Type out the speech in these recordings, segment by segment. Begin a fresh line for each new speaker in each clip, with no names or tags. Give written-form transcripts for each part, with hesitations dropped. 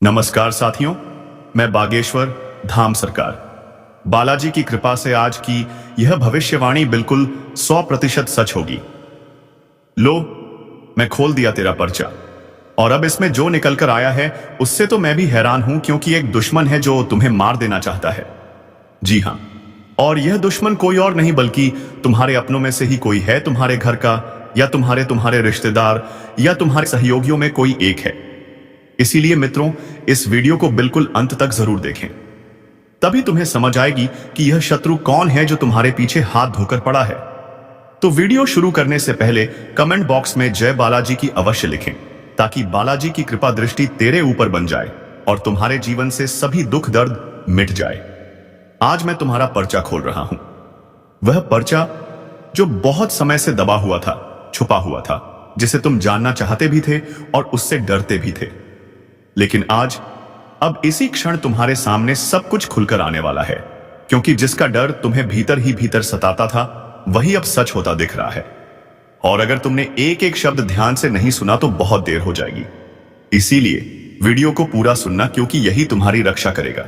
नमस्कार साथियों, मैं बागेश्वर धाम सरकार। बालाजी की कृपा से आज की यह भविष्यवाणी बिल्कुल 100% सच होगी। लो, मैं खोल दिया तेरा पर्चा और अब इसमें जो निकल कर आया है उससे तो मैं भी हैरान हूं, क्योंकि एक दुश्मन है जो तुम्हें मार देना चाहता है। जी हां, और यह दुश्मन कोई और नहीं बल्कि तुम्हारे अपनों में से ही कोई है, तुम्हारे घर का या तुम्हारे तुम्हारे रिश्तेदार या तुम्हारे सहयोगियों में कोई एक है। इसीलिए मित्रों, इस वीडियो को बिल्कुल अंत तक जरूर देखें, तभी तुम्हें समझ आएगी कि यह शत्रु कौन है जो तुम्हारे पीछे हाथ धोकर पड़ा है। तो वीडियो शुरू करने से पहले कमेंट बॉक्स में जय बालाजी की अवश्य लिखें, ताकि बालाजी की कृपा दृष्टि तेरे ऊपर बन जाए और तुम्हारे जीवन से सभी दुख दर्द मिट जाए। आज मैं तुम्हारा पर्चा खोल रहा हूं, वह पर्चा जो बहुत समय से दबा हुआ था, छुपा हुआ था, जिसे तुम जानना चाहते भी थे और उससे डरते भी थे। लेकिन आज, अब इसी क्षण तुम्हारे सामने सब कुछ खुलकर आने वाला है, क्योंकि जिसका डर तुम्हें भीतर ही भीतर सताता था, वही अब सच होता दिख रहा है। और अगर तुमने एक एक शब्द ध्यान से नहीं सुना तो बहुत देर हो जाएगी। इसीलिए वीडियो को पूरा सुनना, क्योंकि यही तुम्हारी रक्षा करेगा।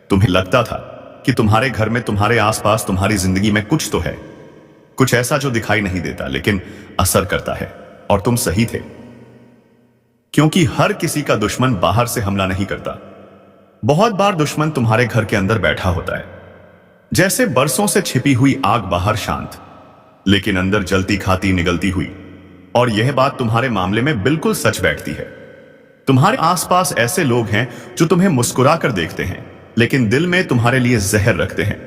तुम्हें लगता था कि तुम्हारे घर में, तुम्हारे आसपास, तुम्हारी जिंदगी में कुछ तो है, कुछ ऐसा जो दिखाई नहीं देता लेकिन असर करता है, और तुम सही थे। क्योंकि हर किसी का दुश्मन बाहर से हमला नहीं करता। बहुत बार दुश्मन तुम्हारे घर के अंदर बैठा होता है, जैसे बरसों से छिपी हुई आग बाहर शांत, लेकिन अंदर जलती खाती निगलती हुई। और यह बात तुम्हारे मामले में बिल्कुल सच बैठती है। तुम्हारे आसपास ऐसे लोग हैं जो तुम्हें मुस्कुरा कर देखते हैं, लेकिन दिल में तुम्हारे लिए जहर रखते हैं।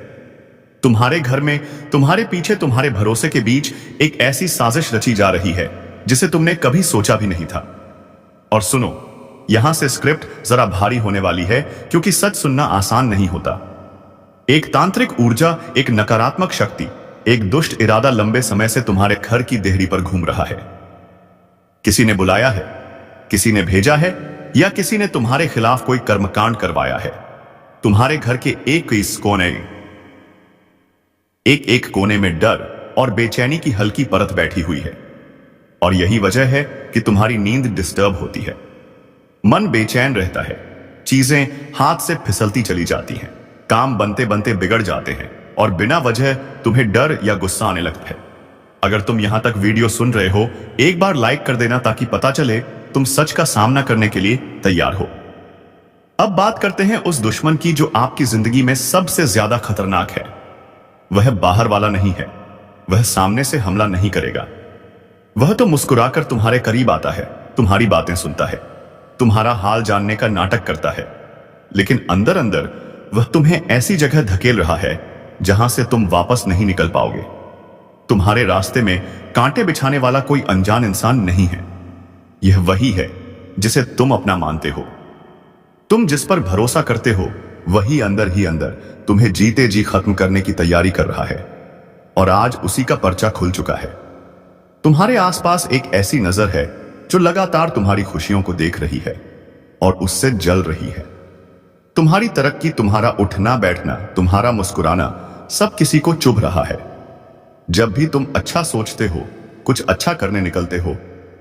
तुम्हारे घर में, तुम्हारे पीछे, तुम्हारे भरोसे के बीच एक ऐसी साजिश रची जा रही है जिसे तुमने कभी सोचा भी नहीं था। और सुनो, यहां से स्क्रिप्ट जरा भारी होने वाली है, क्योंकि सच सुनना आसान नहीं होता। एक तांत्रिक ऊर्जा, एक नकारात्मक शक्ति, एक दुष्ट इरादा लंबे समय से तुम्हारे घर की देहरी पर घूम रहा है। किसी ने बुलाया है, किसी ने भेजा है, या किसी ने तुम्हारे खिलाफ कोई कर्मकांड करवाया है। तुम्हारे घर के एक एक कोने में डर और बेचैनी की हल्की परत बैठी हुई है। और यही वजह है कि तुम्हारी नींद डिस्टर्ब होती है, मन बेचैन रहता है, चीजें हाथ से फिसलती चली जाती हैं, काम बनते बनते बिगड़ जाते हैं, और बिना वजह तुम्हें डर या गुस्सा आने लगता है। अगर तुम यहां तक वीडियो सुन रहे हो, एक बार लाइक कर देना, ताकि पता चले तुम सच का सामना करने के लिए तैयार हो। अब बात करते हैं उस दुश्मन की जो आपकी जिंदगी में सबसे ज्यादा खतरनाक है। वह बाहर वाला नहीं है, वह सामने से हमला नहीं करेगा। वह तो मुस्कुराकर तुम्हारे करीब आता है, तुम्हारी बातें सुनता है, तुम्हारा हाल जानने का नाटक करता है, लेकिन अंदर अंदर वह तुम्हें ऐसी जगह धकेल रहा है जहां से तुम वापस नहीं निकल पाओगे। तुम्हारे रास्ते में कांटे बिछाने वाला कोई अनजान इंसान नहीं है, यह वही है जिसे तुम अपना मानते हो। तुम जिस पर भरोसा करते हो, वही अंदर ही अंदर तुम्हें जीते जी खत्म करने की तैयारी कर रहा है। और आज उसी का पर्चा खुल चुका है। तुम्हारे आसपास एक ऐसी नजर है जो लगातार तुम्हारी खुशियों को देख रही है और उससे जल रही है। तुम्हारी तरक्की, तुम्हारा उठना बैठना, तुम्हारा मुस्कुराना, सब किसी को चुभ रहा है। जब भी तुम अच्छा सोचते हो, कुछ अच्छा करने निकलते हो,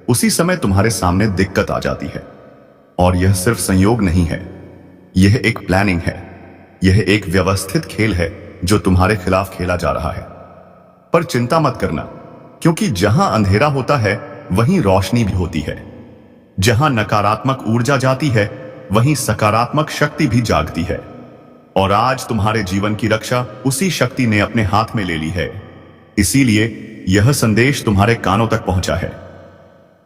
उसी समय तुम्हारे सामने दिक्कत आ जाती है। और यह सिर्फ संयोग नहीं है, यह एक प्लानिंग है, यह एक व्यवस्थित खेल है जो तुम्हारे खिलाफ खेला जा रहा है। पर चिंता मत करना, क्योंकि जहां अंधेरा होता है वहीं रोशनी भी होती है। जहां नकारात्मक ऊर्जा जाती है वहीं सकारात्मक शक्ति भी जागती है। और आज तुम्हारे जीवन की रक्षा उसी शक्ति ने अपने हाथ में ले ली है। इसीलिए यह संदेश तुम्हारे कानों तक पहुंचा है।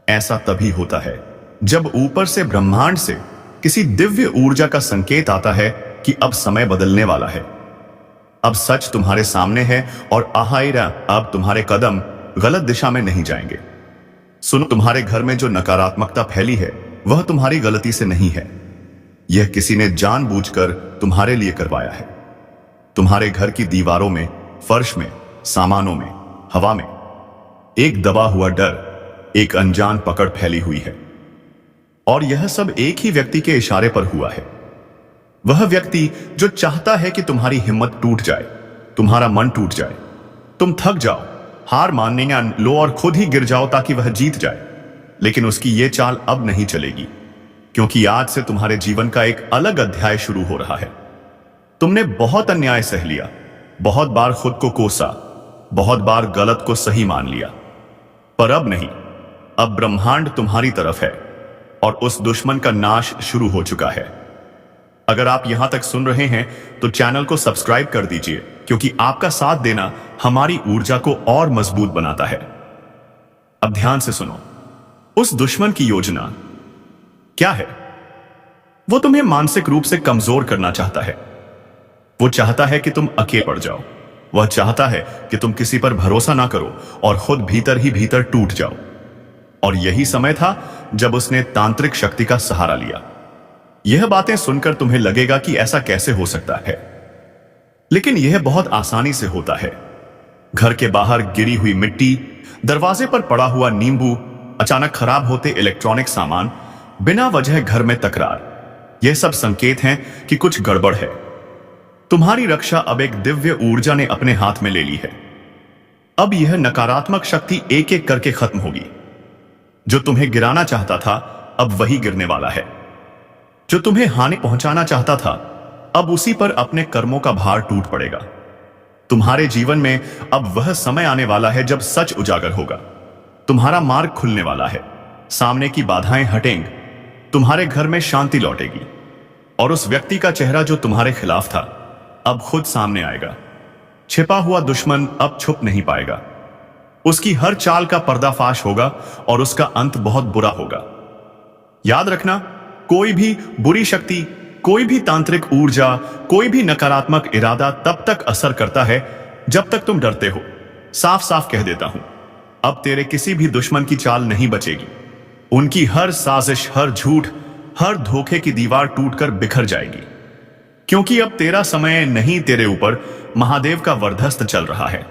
ऐसा तभी होता है जब ऊपर से, ब्रह्मांड से किसी दिव्य ऊर्जा का संकेत आता है कि अब समय बदलने वाला है। अब सच तुम्हारे सामने है और आहाइरा, अब तुम्हारे कदम गलत दिशा में नहीं जाएंगे। सुनो, तुम्हारे घर में जो नकारात्मकता फैली है वह तुम्हारी गलती से नहीं है, यह किसी ने जानबूझकर तुम्हारे लिए करवाया है। तुम्हारे घर की दीवारों में, फर्श में, सामानों में, हवा में एक दबा हुआ डर, एक अनजान पकड़ फैली हुई है। और यह सब एक ही व्यक्ति के इशारे पर हुआ है। वह व्यक्ति जो चाहता है कि तुम्हारी हिम्मत टूट जाए, तुम्हारा मन टूट जाए, तुम थक जाओ, हार मानने लो और खुद ही गिर जाओ ताकि वह जीत जाए। लेकिन उसकी ये चाल अब नहीं चलेगी। क्योंकि आज से तुम्हारे जीवन का एक अलग अध्याय शुरू हो रहा है। तुमने बहुत अन्याय सह लिया, बहुत बार खुद को कोसा, बहुत बार गलत को सही मान लिया, पर अब नहीं। अब ब्रह्मांड तुम्हारी तरफ है और उस दुश्मन का नाश शुरू हो चुका है। अगर आप यहां तक सुन रहे हैं तो चैनल को सब्सक्राइब कर दीजिए, क्योंकि आपका साथ देना हमारी ऊर्जा को और मजबूत बनाता है। अब ध्यान से सुनो, उस दुश्मन की योजना क्या है? वो तुम्हें मानसिक रूप से कमजोर करना चाहता है। वो चाहता है कि तुम अकेले पड़ जाओ। वह चाहता है कि तुम किसी पर भरोसा ना करो और खुद भीतर ही भीतर टूट जाओ। और यही समय था जब उसने तांत्रिक शक्ति का सहारा लिया। यह बातें सुनकर तुम्हें लगेगा कि ऐसा कैसे हो सकता है, लेकिन यह बहुत आसानी से होता है। घर के बाहर गिरी हुई मिट्टी, दरवाजे पर पड़ा हुआ नींबू, अचानक खराब होते इलेक्ट्रॉनिक सामान, बिना वजह घर में तकरार, यह सब संकेत हैं कि कुछ गड़बड़ है। तुम्हारी रक्षा अब एक दिव्य ऊर्जा ने अपने हाथ में ले ली है। अब यह नकारात्मक शक्ति एक एक करके खत्म होगी। जो तुम्हें गिराना चाहता था अब वही गिरने वाला है। जो तुम्हें हानि पहुंचाना चाहता था अब उसी पर अपने कर्मों का भार टूट पड़ेगा। तुम्हारे जीवन में अब वह समय आने वाला है जब सच उजागर होगा। तुम्हारा मार्ग खुलने वाला है, सामने की बाधाएं हटेंगी, तुम्हारे घर में शांति लौटेगी और उस व्यक्ति का चेहरा जो तुम्हारे खिलाफ था अब खुद सामने आएगा। छिपा हुआ दुश्मन अब छुप नहीं पाएगा। उसकी हर चाल का पर्दाफाश होगा और उसका अंत बहुत बुरा होगा। याद रखना, कोई भी बुरी शक्ति, कोई भी तांत्रिक ऊर्जा, कोई भी नकारात्मक इरादा तब तक असर करता है जब तक तुम डरते हो। साफ साफ कह देता हूं, अब तेरे किसी भी दुश्मन की चाल नहीं बचेगी। उनकी हर साजिश, हर झूठ, हर धोखे की दीवार टूटकर बिखर जाएगी, क्योंकि अब तेरा समय नहीं, तेरे ऊपर महादेव का वरदहस्त चल रहा है।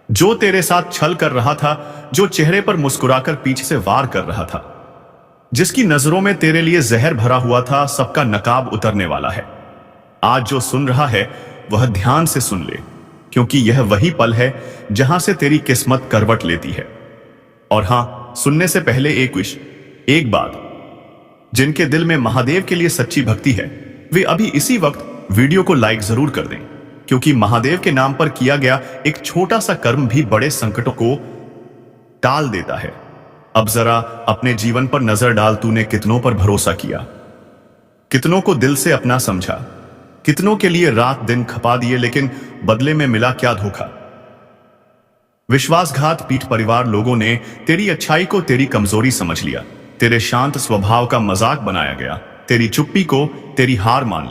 जो तेरे साथ छल कर रहा था, जो चेहरे पर मुस्कुराकर पीछे से वार कर रहा था, जिसकी नजरों में तेरे लिए जहर भरा हुआ था, सबका नकाब उतरने वाला है। आज जो सुन रहा है वह ध्यान से सुन ले, क्योंकि यह वही पल है जहां से तेरी किस्मत करवट लेती है। और हां, सुनने से पहले एक विश, एक बात, जिनके दिल में महादेव के लिए सच्ची भक्ति है वे अभी इसी वक्त वीडियो को लाइक जरूर कर दें, क्योंकि महादेव के नाम पर किया गया एक छोटा सा कर्म भी बड़े संकटों को टाल देता है। अब जरा अपने जीवन पर नजर डाल, तूने कितनों पर भरोसा किया, कितनों को दिल से अपना समझा, कितनों के लिए रात दिन खपा दिए, लेकिन बदले में मिला क्या धोखा। विश्वासघात, पीठ परिवार लोगों ने तेरी अच्छाई को तेरी कमजोरी समझ लिया, तेरे शांत स्वभाव का मजाक बनाया गया, तेरी चुप्पी को तेरी हार मान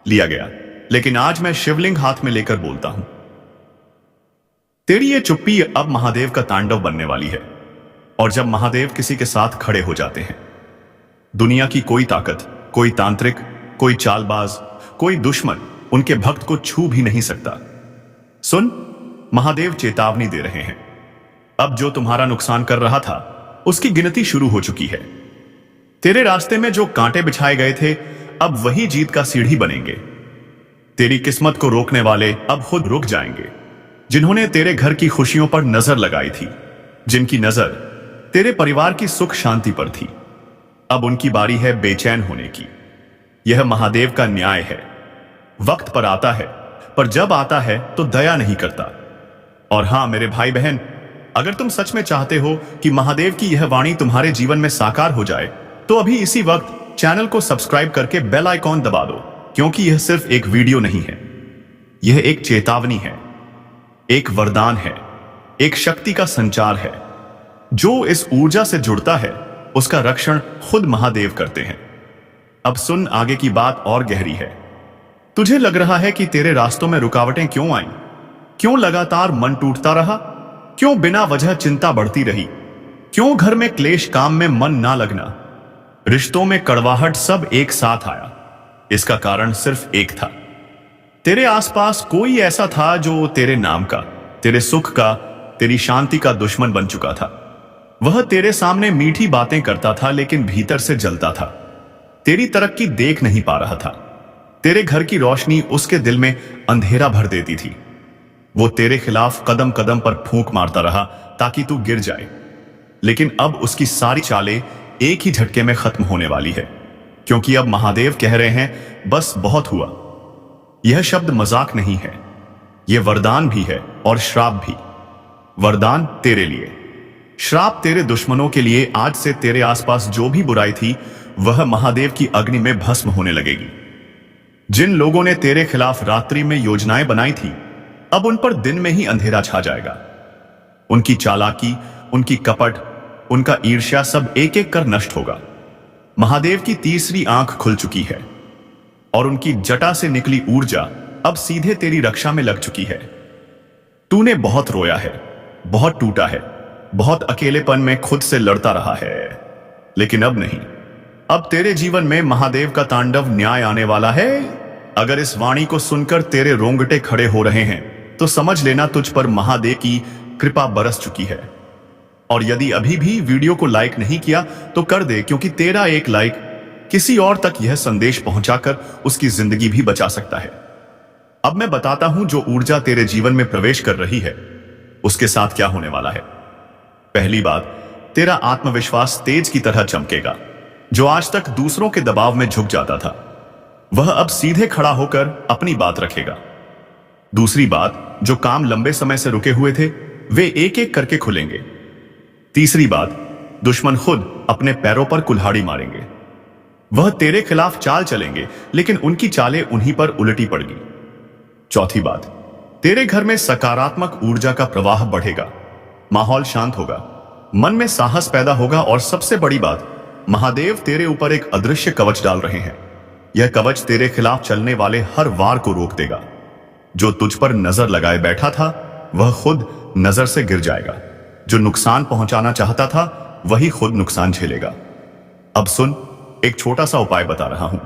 लिया गया। लेकिन आज मैं शिवलिंग हाथ में लेकर बोलता हूं, तेरी ये चुप्पी अब महादेव का तांडव बनने वाली है। और जब महादेव किसी के साथ खड़े हो जाते हैं, दुनिया की कोई ताकत, कोई तांत्रिक, कोई चालबाज, कोई दुश्मन उनके भक्त को छू भी नहीं सकता। सुन, महादेव चेतावनी दे रहे हैं। अब जो तुम्हारा नुकसान कर रहा था उसकी गिनती शुरू हो चुकी है। तेरे रास्ते में जो कांटे बिछाए गए थे अब वही जीत का सीढ़ी बनेंगे। तेरी किस्मत को रोकने वाले अब खुद रुक जाएंगे। जिन्होंने तेरे घर की खुशियों पर नजर लगाई थी, जिनकी नजर तेरे परिवार की सुख शांति पर थी, अब उनकी बारी है बेचैन होने की। यह महादेव का न्याय है। वक्त पर आता है, पर जब आता है तो दया नहीं करता। और हां मेरे भाई बहन, अगर तुम सच में चाहते हो कि महादेव की यह वाणी तुम्हारे जीवन में साकार हो जाए तो अभी इसी वक्त चैनल को सब्सक्राइब करके बेल आइकॉन दबा दो, क्योंकि यह सिर्फ एक वीडियो नहीं है, यह एक चेतावनी है, एक वरदान है, एक शक्ति का संचार है। जो इस ऊर्जा से जुड़ता है उसका रक्षण खुद महादेव करते हैं। अब सुन, आगे की बात और गहरी है। तुझे लग रहा है कि तेरे रास्तों में रुकावटें क्यों आईं? क्यों लगातार मन टूटता रहा? क्यों बिना वजह चिंता बढ़ती रही? क्यों घर में क्लेश, काम में मन ना लगना, रिश्तों में कड़वाहट सब एक साथ आया? इसका कारण सिर्फ एक था, तेरे आसपास कोई ऐसा था जो तेरे नाम का, तेरे सुख का, तेरी शांति का दुश्मन बन चुका था। वह तेरे सामने मीठी बातें करता था लेकिन भीतर से जलता था। तेरी तरक्की देख नहीं पा रहा था। तेरे घर की रोशनी उसके दिल में अंधेरा भर देती थी। वो तेरे खिलाफ कदम कदम पर फूंक मारता रहा ताकि तू गिर जाए, लेकिन अब उसकी सारी चालें एक ही झटके में खत्म होने वाली है, क्योंकि अब महादेव कह रहे हैं बस बहुत हुआ। यह शब्द मजाक नहीं है, यह वरदान भी है और श्राप भी। वरदान तेरे लिए, श्राप तेरे दुश्मनों के लिए। आज से तेरे आसपास जो भी बुराई थी वह महादेव की अग्नि में भस्म होने लगेगी। जिन लोगों ने तेरे खिलाफ रात्रि में योजनाएं बनाई थी, अब उन पर दिन में ही अंधेरा छा जाएगा। उनकी चालाकी, उनकी कपट, उनका ईर्ष्या सब एक एक कर नष्ट होगा। महादेव की तीसरी आंख खुल चुकी है और उनकी जटा से निकली ऊर्जा अब सीधे तेरी रक्षा में लग चुकी है। तूने बहुत रोया है, बहुत टूटा है, बहुत अकेलेपन में खुद से लड़ता रहा है, लेकिन अब नहीं। अब तेरे जीवन में महादेव का तांडव न्याय आने वाला है। अगर इस वाणी को सुनकर तेरे रोंगटे खड़े हो रहे हैं तो समझ लेना तुझ पर महादेव की कृपा बरस चुकी है। और यदि अभी भी वीडियो को लाइक नहीं किया तो कर दे, क्योंकि तेरा एक लाइक किसी और तक यह संदेश पहुंचाकर उसकी जिंदगी भी बचा सकता है। अब मैं बताता हूं जो ऊर्जा तेरे जीवन में प्रवेश कर रही है उसके साथ क्या होने वाला है। पहली बात, तेरा आत्मविश्वास तेज की तरह चमकेगा। जो आज तक दूसरों के दबाव में झुक जाता था वह अब सीधे खड़ा होकर अपनी बात रखेगा। दूसरी बात, जो काम लंबे समय से रुके हुए थे वे एक एक करके खुलेंगे। तीसरी बात, दुश्मन खुद अपने पैरों पर कुल्हाड़ी मारेंगे। वह तेरे खिलाफ चाल चलेंगे, लेकिन उनकी चालें उन्हीं पर उलटी पड़गी। चौथी बात, तेरे घर में सकारात्मक ऊर्जा का प्रवाह बढ़ेगा, माहौल शांत होगा, मन में साहस पैदा होगा और सबसे बड़ी बात, महादेव तेरे ऊपर एक अदृश्य कवच डाल रहे हैं। यह कवच तेरे खिलाफ चलने वाले हर वार को रोक देगा। जो तुझ पर नजर लगाए बैठा था वह खुद नजर से गिर जाएगा। जो नुकसान पहुंचाना चाहता था वही खुद नुकसान झेलेगा। अब सुन, एक छोटा सा उपाय बता रहा हूं।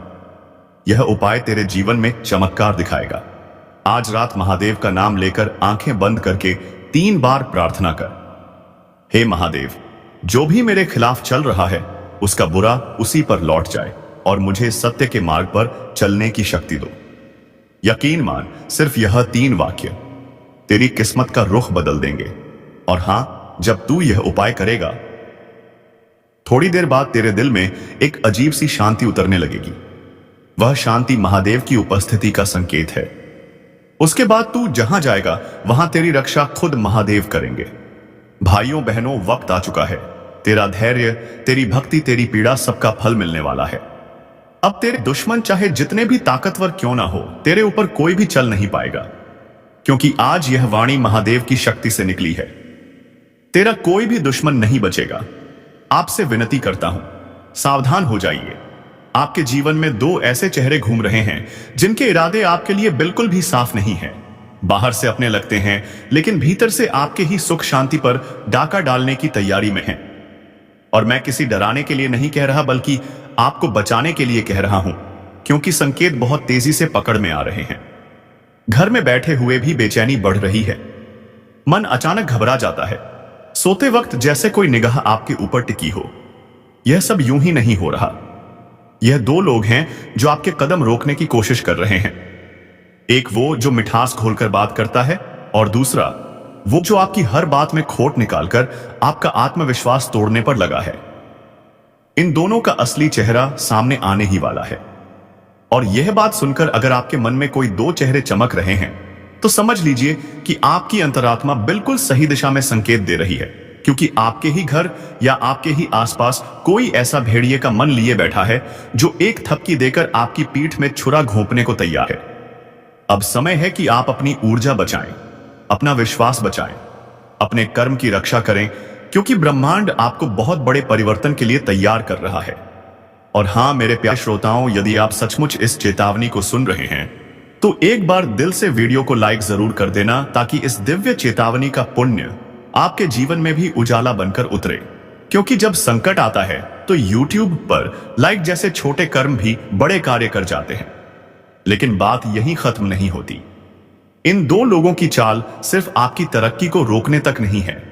यह उपाय तेरे जीवन में चमत्कार दिखाएगा। आज रात महादेव का नाम लेकर आंखें बंद करके 3 बार प्रार्थना कर। हे महादेव, जो भी मेरे खिलाफ चल रहा है उसका बुरा उसी पर लौट जाए और मुझे सत्य के मार्ग पर चलने की शक्ति दो। यकीन मान, सिर्फ यह 3 वाक्य तेरी किस्मत का रुख बदल देंगे। और हां, जब तू यह उपाय करेगा थोड़ी देर बाद तेरे दिल में एक अजीब सी शांति उतरने लगेगी। वह शांति महादेव की उपस्थिति का संकेत है। उसके बाद तू जहां जाएगा वहां तेरी रक्षा खुद महादेव करेंगे। भाइयों बहनों, वक्त आ चुका है। तेरा धैर्य, तेरी भक्ति, तेरी पीड़ा सबका फल मिलने वाला है। अब तेरे दुश्मन चाहे जितने भी ताकतवर क्यों ना हो, तेरे ऊपर कोई भी चल नहीं पाएगा, क्योंकि आज यह वाणी महादेव की शक्ति से निकली है। तेरा कोई भी दुश्मन नहीं बचेगा। आपसे विनती करता हूं, सावधान हो जाइए। आपके जीवन में 2 ऐसे चेहरे घूम रहे हैं जिनके इरादे आपके लिए बिल्कुल भी साफ नहीं हैं। बाहर से अपने लगते हैं, लेकिन भीतर से आपके ही सुख शांति पर डाका डालने की तैयारी में हैं। और मैं किसी डराने के लिए नहीं कह रहा, बल्कि आपको बचाने के लिए कह रहा हूं, क्योंकि संकेत बहुत तेजी से पकड़ में आ रहे हैं। घर में बैठे हुए भी बेचैनी बढ़ रही है। मन अचानक घबरा जाता है। सोते वक्त जैसे कोई निगाह आपके ऊपर टिकी हो। यह सब यूं ही नहीं हो रहा। यह 2 लोग हैं जो आपके कदम रोकने की कोशिश कर रहे हैं। एक वो जो मिठास घोलकर बात करता है, और दूसरा वो जो आपकी हर बात में खोट निकालकर आपका आत्मविश्वास तोड़ने पर लगा है। इन दोनों का असली चेहरा सामने आने ही वाला है। और यह बात सुनकर अगर आपके मन में कोई 2 चेहरे चमक रहे हैं तो समझ लीजिए कि आपकी अंतरात्मा बिल्कुल सही दिशा में संकेत दे रही है, क्योंकि आपके ही घर या आपके ही आसपास कोई ऐसा भेड़िए का मन लिए बैठा है जो एक थपकी देकर आपकी पीठ में छुरा घोंपने को तैयार है। अब समय है कि आप अपनी ऊर्जा बचाएं, अपना विश्वास बचाएं, अपने कर्म की रक्षा करें, क्योंकि ब्रह्मांड आपको बहुत बड़े परिवर्तन के लिए तैयार कर रहा है। और हां मेरे प्यारे श्रोताओं, यदि आप सचमुच इस चेतावनी को सुन रहे हैं तो एक बार दिल से वीडियो को लाइक जरूर कर देना, ताकि इस दिव्य चेतावनी का पुण्य आपके जीवन में भी उजाला बनकर उतरे। क्योंकि जब संकट आता है तो YouTube पर लाइक जैसे छोटे कर्म भी बड़े कार्य कर जाते हैं। लेकिन बात यहीं खत्म नहीं होती। इन 2 लोगों की चाल सिर्फ आपकी तरक्की को रोकने तक नहीं है,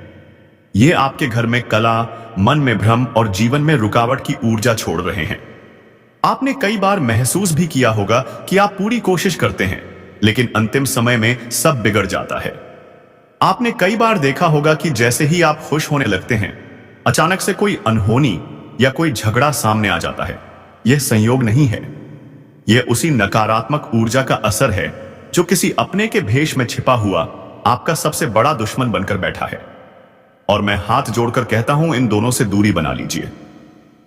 ये आपके घर में कला, मन में भ्रम और जीवन में रुकावट की ऊर्जा छोड़ रहे हैं। आपने कई बार महसूस भी किया होगा कि आप पूरी कोशिश करते हैं, लेकिन अंतिम समय में सब बिगड़ जाता है। आपने कई बार देखा होगा कि जैसे ही आप खुश होने लगते हैं, अचानक से कोई अनहोनी या कोई झगड़ा सामने आ जाता है, यह संयोग नहीं है। यह उसी नकारात्मक ऊर्जा का असर है जो किसी अपने के भेष में छिपा हुआ आपका सबसे बड़ा दुश्मन बनकर बैठा है। और मैं हाथ जोड़कर कहता हूं, इन दोनों से दूरी बना लीजिए,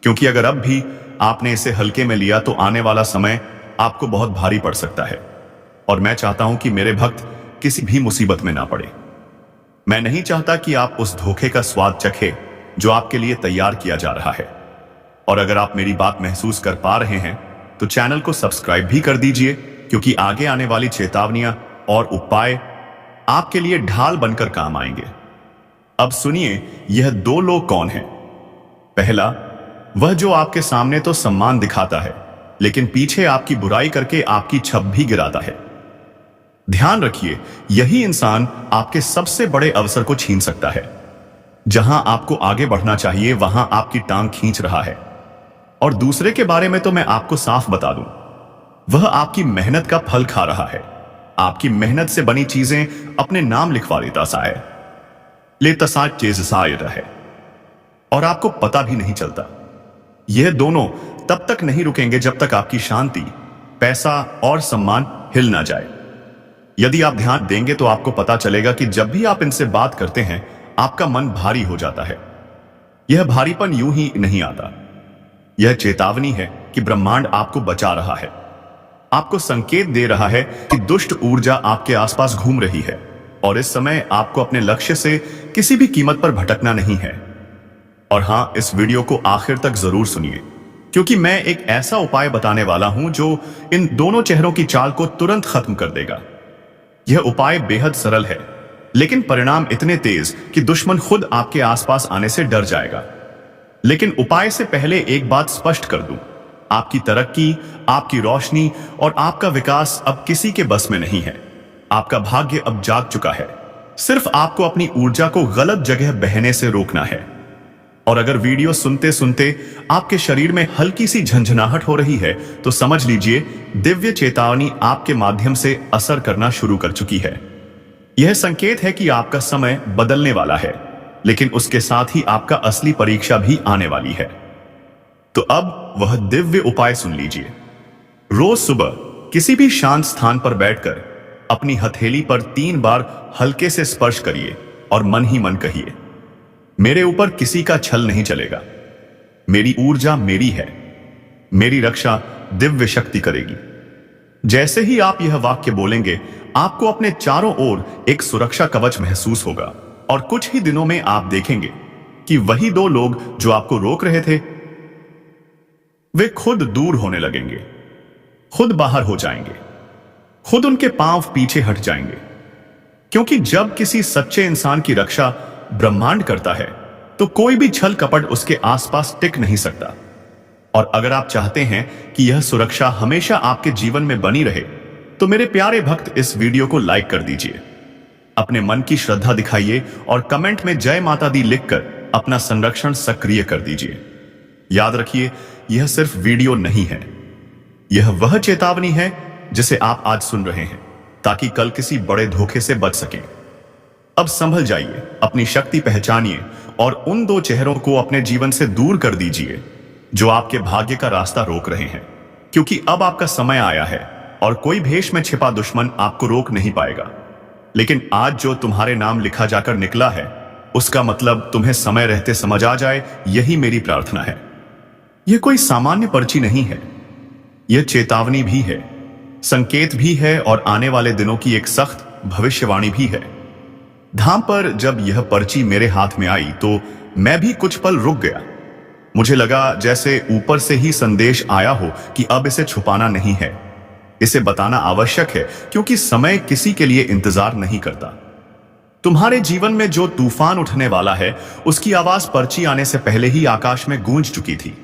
क्योंकि अगर अब भी आपने इसे हल्के में लिया तो आने वाला समय आपको बहुत भारी पड़ सकता है। और मैं चाहता हूं कि मेरे भक्त किसी भी मुसीबत में ना पड़े। मैं नहीं चाहता कि आप उस धोखे का स्वाद चखे जो आपके लिए तैयार किया जा रहा है। और अगर आप मेरी बात महसूस कर पा रहे हैं तो चैनल को सब्सक्राइब भी कर दीजिए, क्योंकि आगे आने वाली चेतावनियां और उपाय आपके लिए ढाल बनकर काम आएंगे। अब सुनिए, यह दो लोग कौन हैं। पहला, वह जो आपके सामने तो सम्मान दिखाता है, लेकिन पीछे आपकी बुराई करके आपकी छप भी गिराता है। ध्यान रखिए, यही इंसान आपके सबसे बड़े अवसर को छीन सकता है। जहां आपको आगे बढ़ना चाहिए वहां आपकी टांग खींच रहा है। और दूसरे के बारे में तो मैं आपको साफ बता दूं, वह आपकी मेहनत का फल खा रहा है। आपकी मेहनत से बनी चीजें अपने नाम लिखवा लेता है और आपको पता भी नहीं चलता। यह दोनों तब तक नहीं रुकेंगे जब तक आपकी शांति, पैसा और सम्मान हिल ना जाए। यदि आप ध्यान देंगे तो आपको पता चलेगा कि जब भी आप इनसे बात करते हैं आपका मन भारी हो जाता है। यह भारीपन यूं ही नहीं आता। यह चेतावनी है कि ब्रह्मांड आपको बचा रहा है, आपको संकेत दे रहा है कि दुष्ट ऊर्जा आपके आसपास घूम रही है और इस समय आपको अपने लक्ष्य से किसी भी कीमत पर भटकना नहीं है। और हां, इस वीडियो को आखिर तक जरूर सुनिए, क्योंकि मैं एक ऐसा उपाय बताने वाला हूं जो इन दोनों चेहरों की चाल को तुरंत खत्म कर देगा। यह उपाय बेहद सरल है, लेकिन परिणाम इतने तेज कि दुश्मन खुद आपके आसपास आने से डर जाएगा। लेकिन उपाय से पहले एक बात स्पष्ट कर दूं, आपकी तरक्की, आपकी रोशनी और आपका विकास अब किसी के बस में नहीं है। आपका भाग्य अब जाग चुका है। सिर्फ आपको अपनी ऊर्जा को गलत जगह बहने से रोकना है। और अगर वीडियो सुनते सुनते आपके शरीर में हल्की सी झंझनाहट हो रही है तो समझ लीजिए, दिव्य चेतावनी आपके माध्यम से असर करना शुरू कर चुकी है। यह संकेत है कि आपका समय बदलने वाला है, लेकिन उसके साथ ही आपका असली परीक्षा भी आने वाली है। तो अब वह दिव्य उपाय सुन लीजिए। रोज सुबह किसी भी शांत स्थान पर बैठकर अपनी हथेली पर 3 बार हल्के से स्पर्श करिए और मन ही मन कहिए, मेरे ऊपर किसी का छल नहीं चलेगा। मेरी ऊर्जा मेरी है। मेरी रक्षा दिव्य शक्ति करेगी। जैसे ही आप यह वाक्य बोलेंगे, आपको अपने चारों ओर एक सुरक्षा कवच महसूस होगा और कुछ ही दिनों में आप देखेंगे कि वही 2 लोग जो आपको रोक रहे थे, वे खुद दूर होने लगेंगे, खुद बाहर हो जाएंगे, खुद उनके पांव पीछे हट जाएंगे। क्योंकि जब किसी सच्चे इंसान की रक्षा ब्रह्मांड करता है तो कोई भी छल कपट उसके आसपास टिक नहीं सकता। और अगर आप चाहते हैं कि यह सुरक्षा हमेशा आपके जीवन में बनी रहे तो मेरे प्यारे भक्त, इस वीडियो को लाइक कर दीजिए, अपने मन की श्रद्धा दिखाइए और कमेंट में जय माता दी लिखकर अपना संरक्षण सक्रिय कर दीजिए। याद रखिए, यह सिर्फ वीडियो नहीं है, यह वह चेतावनी है जिसे आप आज सुन रहे हैं, ताकि कल किसी बड़े धोखे से बच सकें। अब संभल जाइए, अपनी शक्ति पहचानिए और उन 2 चेहरों को अपने जीवन से दूर कर दीजिए जो आपके भाग्य का रास्ता रोक रहे हैं। क्योंकि अब आपका समय आया है और कोई भेष में छिपा दुश्मन आपको रोक नहीं पाएगा। लेकिन आज जो तुम्हारे नाम लिखा जाकर निकला है, उसका मतलब तुम्हें समय रहते समझ आ जाए, यही मेरी प्रार्थना है। यह कोई सामान्य पर्ची नहीं है, यह चेतावनी भी है, संकेत भी है और आने वाले दिनों की एक सख्त भविष्यवाणी भी है। धाम पर जब यह पर्ची मेरे हाथ में आई तो मैं भी कुछ पल रुक गया। मुझे लगा जैसे ऊपर से ही संदेश आया हो कि अब इसे छुपाना नहीं है, इसे बताना आवश्यक है, क्योंकि समय किसी के लिए इंतजार नहीं करता। तुम्हारे जीवन में जो तूफान उठने वाला है, उसकी आवाज पर्ची आने से पहले ही आकाश में गूंज चुकी थी।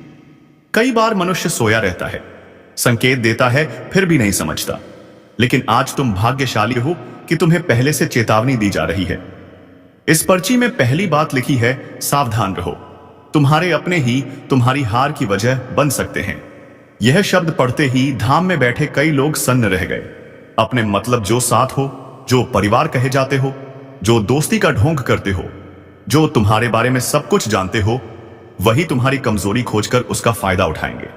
कई बार मनुष्य सोया रहता है, संकेत देता है, फिर भी नहीं समझता। लेकिन आज तुम भाग्यशाली हो कि तुम्हें पहले से चेतावनी दी जा रही है। इस पर्ची में पहली बात लिखी है, सावधान रहो, तुम्हारे अपने ही तुम्हारी हार की वजह बन सकते हैं। यह शब्द पढ़ते ही धाम में बैठे कई लोग सन्न रह गए। अपने मतलब जो साथ हो, जो परिवार कहे जाते हो, जो दोस्ती का ढोंग करते हो, जो तुम्हारे बारे में सब कुछ जानते हो, वही तुम्हारी कमजोरी खोजकर उसका फायदा उठाएंगे।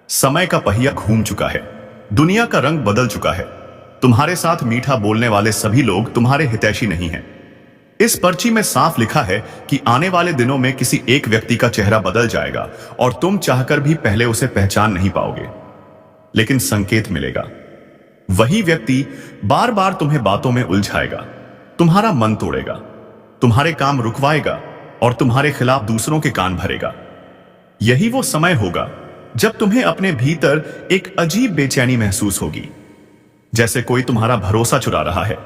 समय का पहिया घूम चुका है, दुनिया का रंग बदल चुका है। तुम्हारे साथ मीठा बोलने वाले सभी लोग तुम्हारे हितैषी नहीं हैं। इस पर्ची में साफ लिखा है कि आने वाले दिनों में किसी एक व्यक्ति का चेहरा बदल जाएगा और तुम चाहकर भी पहले उसे पहचान नहीं पाओगे, लेकिन संकेत मिलेगा। वही व्यक्ति बार बार तुम्हें बातों में उलझाएगा, तुम्हारा मन तोड़ेगा, तुम्हारे काम रुकवाएगा और तुम्हारे खिलाफ दूसरों के कान भरेगा। यही वो समय होगा जब तुम्हें अपने भीतर एक अजीब बेचैनी महसूस होगी, जैसे कोई तुम्हारा भरोसा चुरा रहा है,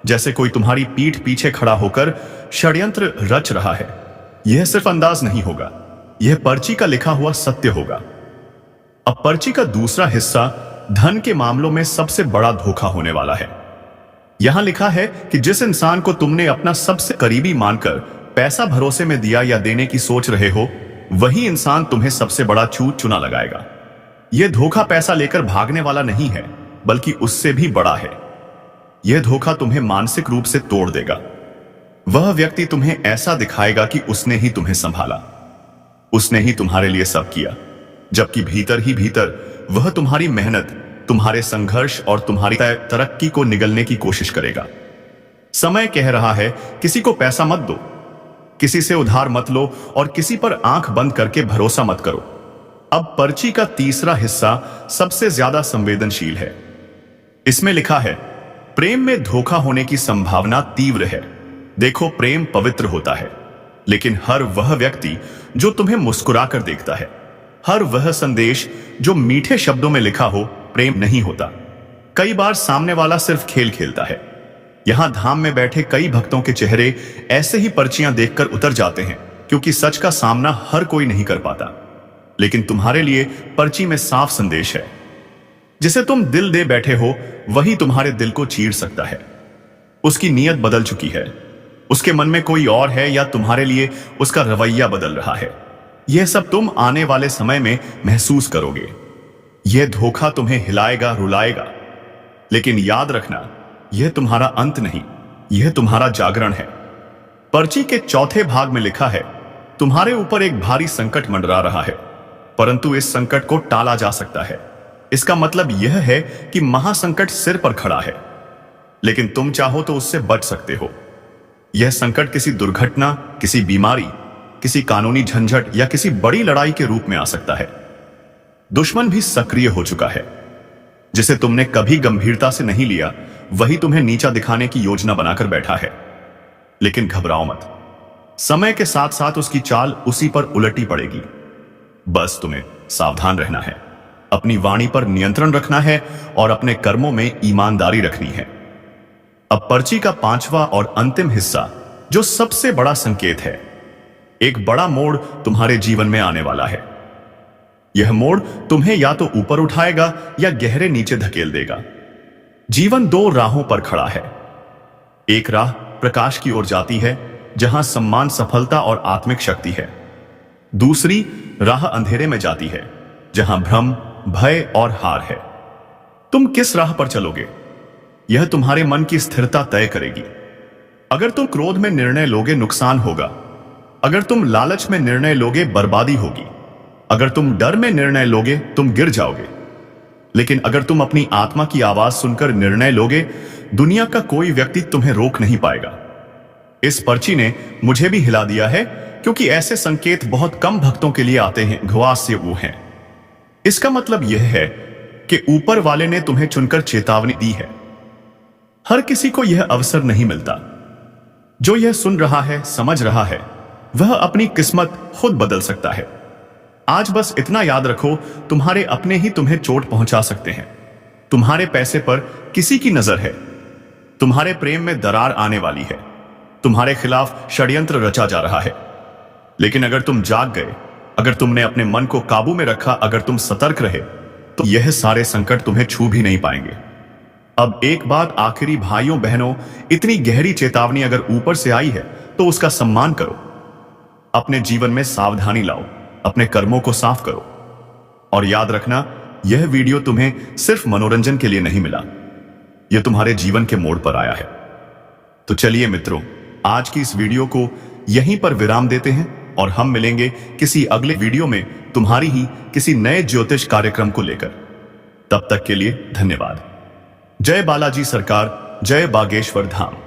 जैसे कोई तुम्हारी पीठ पीछे खड़ा होकर षड्यंत्र रच रहा है। यह सिर्फ अंदाज नहीं होगा, यह पर्ची का लिखा हुआ सत्य होगा। अब पर्ची का दूसरा हिस्सा धन के मामलों में सबसे बड़ा धोखा होने वाला है। यहां लिखा है कि जिस इंसान को तुमने अपना सबसे करीबी मानकर पैसा भरोसे में दिया या देने की सोच रहे हो, वही इंसान तुम्हें सबसे बड़ा चूना लगाएगा। यह धोखा पैसा लेकर भागने वाला नहीं है, बल्कि उससे भी बड़ा है। यह धोखा तुम्हें मानसिक रूप से तोड़ देगा। वह व्यक्ति तुम्हें ऐसा दिखाएगा कि उसने ही तुम्हें संभाला, उसने ही तुम्हारे लिए सब किया, जबकि भीतर ही भीतर वह तुम्हारी मेहनत, तुम्हारे संघर्ष और तुम्हारी तरक्की को निगलने की कोशिश करेगा। समय कह रहा है, किसी को पैसा मत दो, किसी से उधार मत लो और किसी पर आंख बंद करके भरोसा मत करो। अब पर्ची का तीसरा हिस्सा सबसे ज्यादा संवेदनशील है। इसमें लिखा है, प्रेम में धोखा होने की संभावना तीव्र है। देखो, प्रेम पवित्र होता है, लेकिन हर वह व्यक्ति जो तुम्हें मुस्कुराकर देखता है, हर वह संदेश जो मीठे शब्दों में लिखा हो, प्रेम नहीं होता। कई बार सामने वाला सिर्फ खेल खेलता है। यहां धाम में बैठे कई भक्तों के चेहरे ऐसे ही पर्चियां देखकर उतर जाते हैं, क्योंकि सच का सामना हर कोई नहीं कर पाता। लेकिन तुम्हारे लिए पर्ची में साफ संदेश है। जिसे तुम दिल दे बैठे हो, वही तुम्हारे दिल को चीर सकता है। उसकी नीयत बदल चुकी है, उसके मन में कोई और है, या तुम्हारे लिए उसका रवैया बदल रहा है। यह सब तुम आने वाले समय में महसूस करोगे। यह धोखा तुम्हें हिलाएगा, रुलाएगा, लेकिन याद रखना, यह तुम्हारा अंत नहीं, यह तुम्हारा जागरण है। पर्ची के चौथे भाग में लिखा है, तुम्हारे ऊपर एक भारी संकट मंडरा रहा है, परंतु इस संकट को टाला जा सकता है। इसका मतलब यह है कि महासंकट सिर पर खड़ा है, लेकिन तुम चाहो तो उससे बच सकते हो। यह संकट किसी दुर्घटना, किसी बीमारी, किसी कानूनी झंझट या किसी बड़ी लड़ाई के रूप में आ सकता है। दुश्मन भी सक्रिय हो चुका है। जिसे तुमने कभी गंभीरता से नहीं लिया, वही तुम्हें नीचा दिखाने की योजना बनाकर बैठा है। लेकिन घबराओ मत, समय के साथ साथ उसकी चाल उसी पर उलटी पड़ेगी। बस तुम्हें सावधान रहना है, अपनी वाणी पर नियंत्रण रखना है और अपने कर्मों में ईमानदारी रखनी है। अब पर्ची का पांचवा और अंतिम हिस्सा, जो सबसे बड़ा संकेत है। एक बड़ा मोड़ तुम्हारे जीवन में आने वाला है। यह मोड़ तुम्हें या तो ऊपर उठाएगा या गहरे नीचे धकेल देगा। जीवन दो राहों पर खड़ा है। एक राह प्रकाश की ओर जाती है, जहां सम्मान, सफलता और आत्मिक शक्ति है। दूसरी राह अंधेरे में जाती है, जहां भ्रम, भय और हार है। तुम किस राह पर चलोगे, यह तुम्हारे मन की स्थिरता तय करेगी। अगर तुम क्रोध में निर्णय लोगे, नुकसान होगा। अगर तुम लालच में निर्णय लोगे, बर्बादी होगी। अगर तुम डर में निर्णय लोगे, तुम गिर जाओगे। लेकिन अगर तुम अपनी आत्मा की आवाज सुनकर निर्णय लोगे, दुनिया का कोई व्यक्ति तुम्हें रोक नहीं पाएगा। इस पर्ची ने मुझे भी हिला दिया है, क्योंकि ऐसे संकेत बहुत कम भक्तों के लिए आते हैं, घुआस से वो हैं। इसका मतलब यह है कि ऊपर वाले ने तुम्हें चुनकर चेतावनी दी है। हर किसी को यह अवसर नहीं मिलता। जो यह सुन रहा है, समझ रहा है, वह अपनी किस्मत खुद बदल सकता है। आज बस इतना याद रखो, तुम्हारे अपने ही तुम्हें चोट पहुंचा सकते हैं। तुम्हारे पैसे पर किसी की नजर है। तुम्हारे प्रेम में दरार आने वाली है। तुम्हारे खिलाफ षड्यंत्र रचा जा रहा है। लेकिन अगर तुम जाग गए, अगर तुमने अपने मन को काबू में रखा, अगर तुम सतर्क रहे, तो यह सारे संकट तुम्हें छू भी नहीं पाएंगे। अब एक बात आखिरी भाइयों बहनों, इतनी गहरी चेतावनी अगर ऊपर से आई है, तो उसका सम्मान करो। अपने जीवन में सावधानी लाओ, अपने कर्मों को साफ करो। और याद रखना, यह वीडियो तुम्हें सिर्फ मनोरंजन के लिए नहीं मिला, यह तुम्हारे जीवन के मोड़ पर आया है। तो चलिए मित्रों, आज की इस वीडियो को यहीं पर विराम देते हैं। और हम मिलेंगे किसी अगले वीडियो में तुम्हारी ही किसी नए ज्योतिष कार्यक्रम को लेकर। तब तक के लिए धन्यवाद। जय बालाजी सरकार, जय बागेश्वर धाम।